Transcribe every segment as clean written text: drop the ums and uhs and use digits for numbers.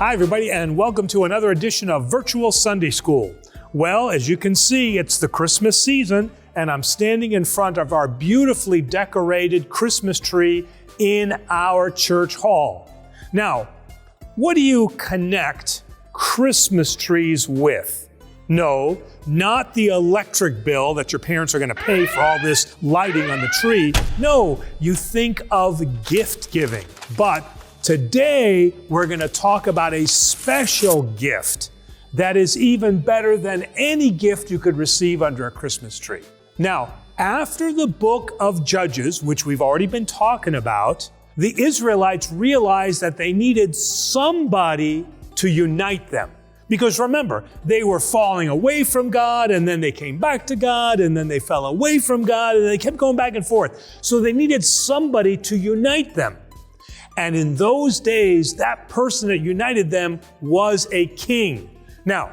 Hi, everybody, and welcome to another edition of Virtual Sunday School. Well, as you can see, it's the Christmas season, and I'm standing in front of our beautifully decorated Christmas tree in our church hall. Now, what do you connect Christmas trees with? No, not the electric bill that your parents are going to pay for all this lighting on the tree. No, you think of gift giving. But today, we're going to talk about a special gift that is even better than any gift you could receive under a Christmas tree. Now, after the book of Judges, which we've already been talking about, the Israelites realized that they needed somebody to unite them. Because remember, they were falling away from God, and then they came back to God, and then they fell away from God, and they kept going back and forth. So they needed somebody to unite them. And in those days, that person that united them was a king. Now,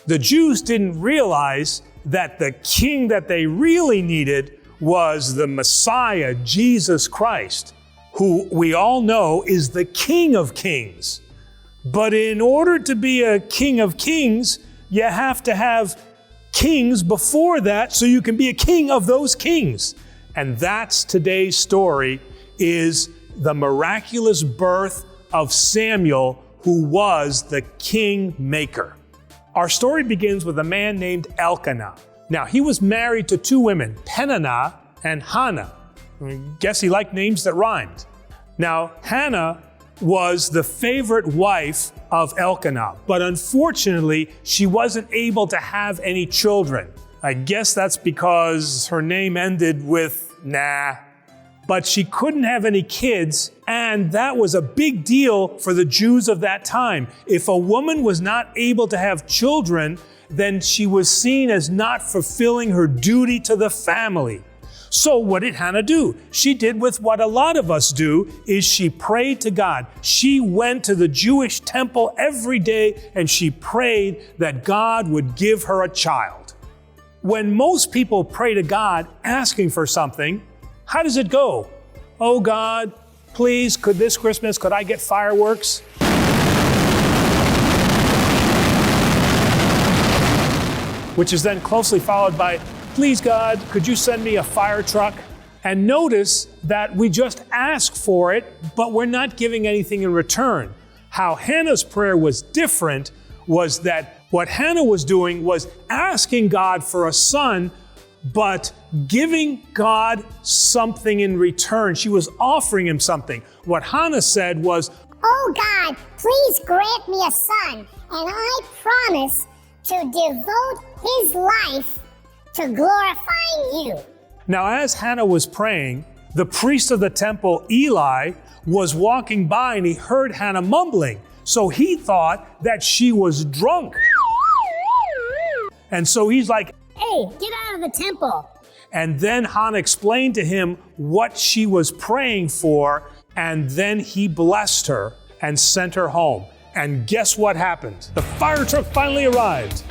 the Jews didn't realize that the king that they really needed was the Messiah, Jesus Christ, who we all know is the King of Kings. But in order to be a King of Kings, you have to have kings before that so you can be a king of those kings. And that's today's story, is the miraculous birth of Samuel, who was the king maker. Our story begins with a man named Elkanah. Now, he was married to two women, Peninnah and Hannah. I guess he liked names that rhymed. Now, Hannah was the favorite wife of Elkanah, but unfortunately, she wasn't able to have any children. I guess that's because her name ended with nah. But she couldn't have any kids, and that was a big deal for the Jews of that time. If a woman was not able to have children, then she was seen as not fulfilling her duty to the family. So what did Hannah do? She did with what a lot of us do, is she prayed to God. She went to the Jewish temple every day, and she prayed that God would give her a child. When most people pray to God asking for something, how does it go? Oh God, please, could I get fireworks? Which is then closely followed by, please God, could you send me a fire truck? And notice that we just ask for it, but we're not giving anything in return. How Hannah's prayer was different was that what Hannah was doing was asking God for a son, but giving God something in return. She was offering him something. What Hannah said was, "Oh God, please grant me a son, and I promise to devote his life to glorifying you." Now, as Hannah was praying, the priest of the temple, Eli, was walking by and he heard Hannah mumbling. So he thought that she was drunk. And so he's like, "Hey, get out of the temple." And then Hannah explained to him what she was praying for, and then he blessed her and sent her home. And guess what happened? The fire truck finally arrived.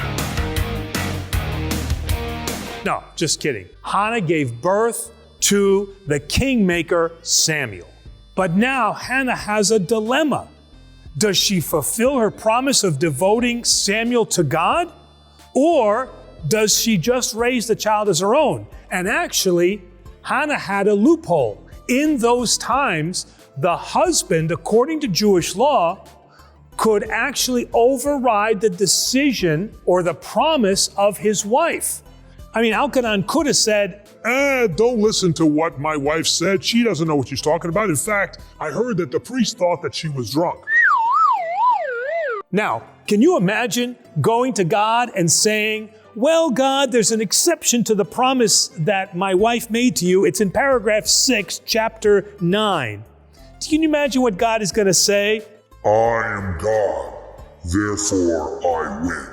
No, just kidding. Hannah gave birth to the kingmaker Samuel. But now Hannah has a dilemma. Does she fulfill her promise of devoting Samuel to God? Or does she just raise the child as her own? And actually, Hannah had a loophole. In those times, the husband, according to Jewish law, could actually override the decision or the promise of his wife. I mean, Elkanah could have said, Don't listen to what my wife said. She doesn't know what she's talking about. In fact, I heard that the priest thought that she was drunk. Now, can you imagine going to God and saying, well, God, there's an exception to the promise that my wife made to you. It's in paragraph 6, chapter 9. Can you imagine what God is going to say? I am God, therefore I win.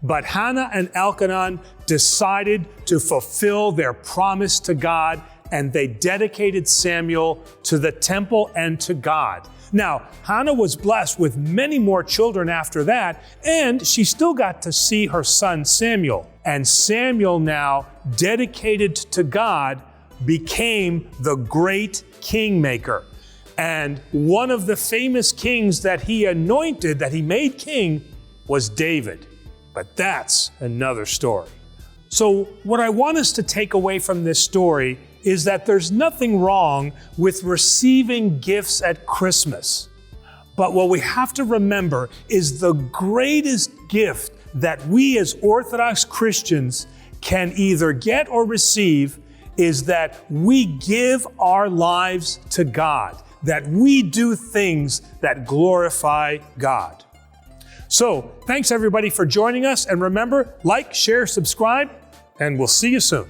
But Hannah and Elkanah decided to fulfill their promise to God, and they dedicated Samuel to the temple and to God. Now, Hannah was blessed with many more children after that, and she still got to see her son Samuel. And Samuel, now dedicated to God, became the great kingmaker. And one of the famous kings that he anointed, that he made king, was David. But that's another story. So what I want us to take away from this story is that there's nothing wrong with receiving gifts at Christmas. But what we have to remember is the greatest gift that we as Orthodox Christians can either get or receive is that we give our lives to God, that we do things that glorify God. So, thanks everybody for joining us, and remember, like, share, subscribe, and we'll see you soon.